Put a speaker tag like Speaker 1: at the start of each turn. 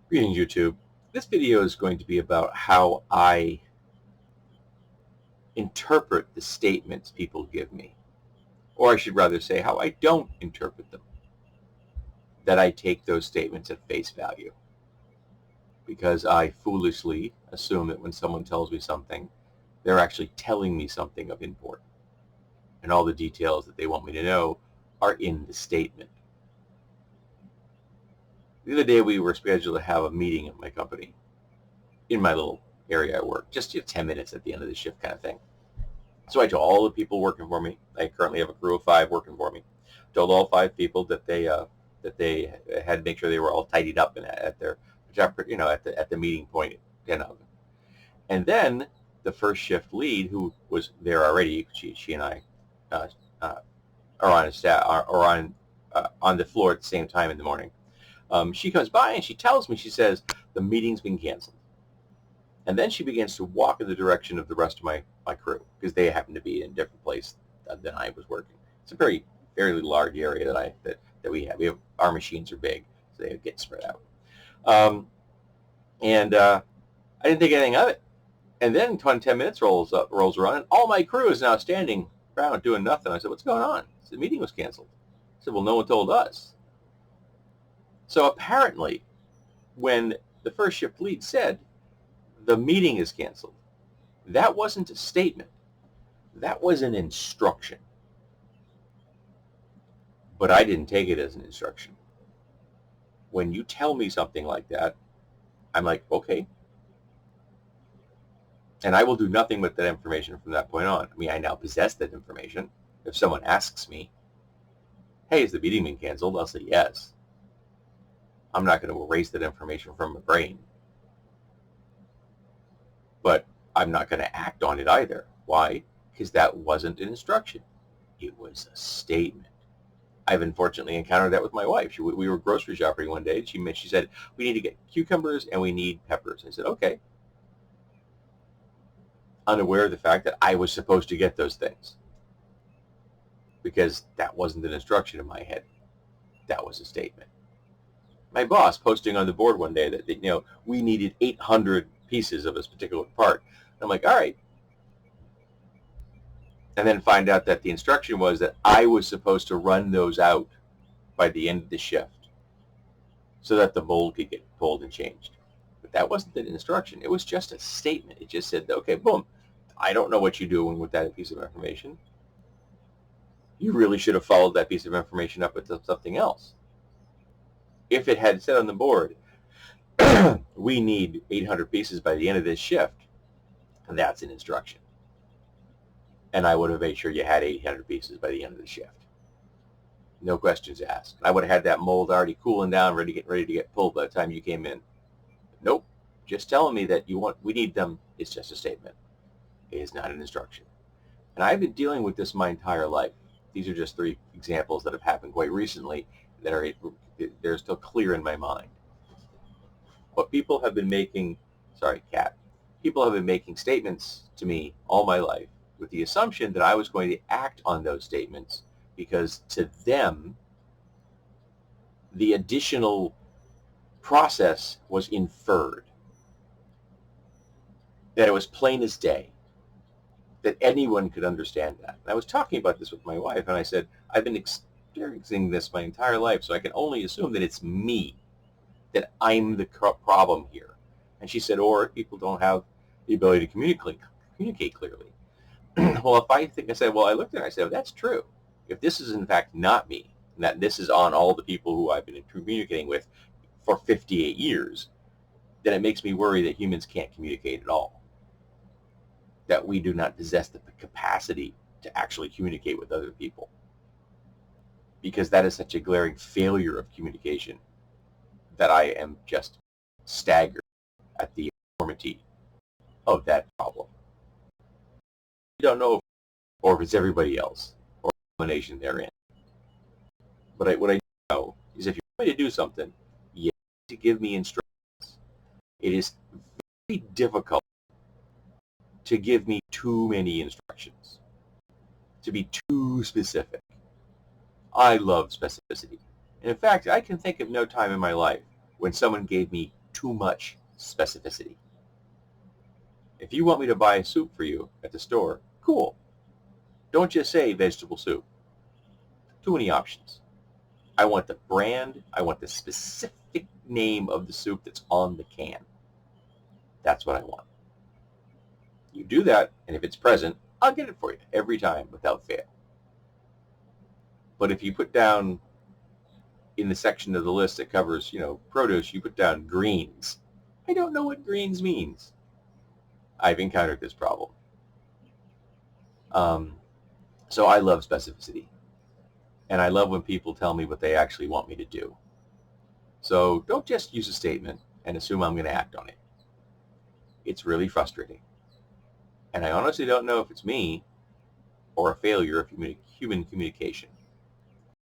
Speaker 1: Greetings, YouTube. This video is going to be about how I interpret the statements people give me. Or I should rather say how I don't interpret them. That I take those statements at face value. Because I foolishly assume that when someone tells me something, they're actually telling me something of import. And all the details that they want me to know are in the statement. The other day we were scheduled to have a meeting at my company, in my little area I work, just 10 minutes at the end of the shift kind of thing. So I told all the people working for me, I currently have a crew of 5 working for me, told all 5 people that they had to make sure they were all tidied up and at their, at the meeting point, and then the first shift lead, who was there already, she and I uh, uh, are on a staff, or on the floor at the same time in the morning. She comes by and she tells me, she says, the meeting's been canceled. And then she begins to walk in the direction of the rest of my crew, because they happen to be in a different place than I was working. It's a fairly large area that we have. Our machines are big, so they get spread out. I didn't think anything of it. And then 10 minutes rolls around, and all my crew is now standing around doing nothing. I said, what's going on? The meeting was canceled. I said, well, no one told us. So apparently, when the first shift lead said, the meeting is canceled, that wasn't a statement. That was an instruction. But I didn't take it as an instruction. When you tell me something like that, I'm like, okay. And I will do nothing with that information from that point on. I mean, I now possess that information. If someone asks me, hey, has the meeting been canceled? I'll say yes. I'm not going to erase that information from my brain. But I'm not going to act on it either. Why? Because that wasn't an instruction. It was a statement. I've unfortunately encountered that with my wife. We were grocery shopping one day. She said, we need to get cucumbers and we need peppers. I said, okay. Unaware of the fact that I was supposed to get those things, because that wasn't an instruction in my head. That was a statement. My boss posting on the board one day that we needed 800 pieces of this particular part. I'm like, all right. And then find out that the instruction was that I was supposed to run those out by the end of the shift so that the mold could get pulled and changed. But that wasn't an instruction. It was just a statement. It just said, okay, boom. I don't know what you're doing with that piece of information. You really should have followed that piece of information up with something else. If it had said on the board, we need 800 pieces by the end of this shift, that's an instruction. And I would have made sure you had 800 pieces by the end of the shift. No questions asked. I would have had that mold already cooling down, ready to get pulled by the time you came in. Nope. Just telling me that we need them is just a statement. It is not an instruction. And I've been dealing with this my entire life. These are just 3 examples that have happened quite recently that they're still clear in my mind. But people have been making, people have been making statements to me all my life with the assumption that I was going to act on those statements, because to them, the additional process was inferred, that it was plain as day, that anyone could understand that. And I was talking about this with my wife, and I said, I've been experiencing this my entire life, so I can only assume that it's me, that I'm the problem here. And she said, or people don't have the ability to communicate clearly. Well, I looked at her, I said, well, that's true. If this is in fact not me, and that this is on all the people who I've been communicating with for 58 years, then it makes me worry that humans can't communicate at all. That we do not possess the capacity to actually communicate with other people. Because that is such a glaring failure of communication that I am just staggered at the enormity of that problem. I don't know if it's everybody else or a combination therein. But what I know is, if you want me to do something, you have to give me instructions. It is very difficult to give me too many instructions, to be too specific. I love specificity. And in fact, I can think of no time in my life when someone gave me too much specificity. If you want me to buy a soup for you at the store, cool. Don't just say vegetable soup. Too many options. I want the brand. I want the specific name of the soup that's on the can. That's what I want. You do that, and if it's present, I'll get it for you every time without fail. But if you put down in the section of the list that covers, produce, you put down greens. I don't know what greens means. I've encountered this problem. So I love specificity. And I love when people tell me what they actually want me to do. So don't just use a statement and assume I'm going to act on it. It's really frustrating. And I honestly don't know if it's me or a failure of human communication.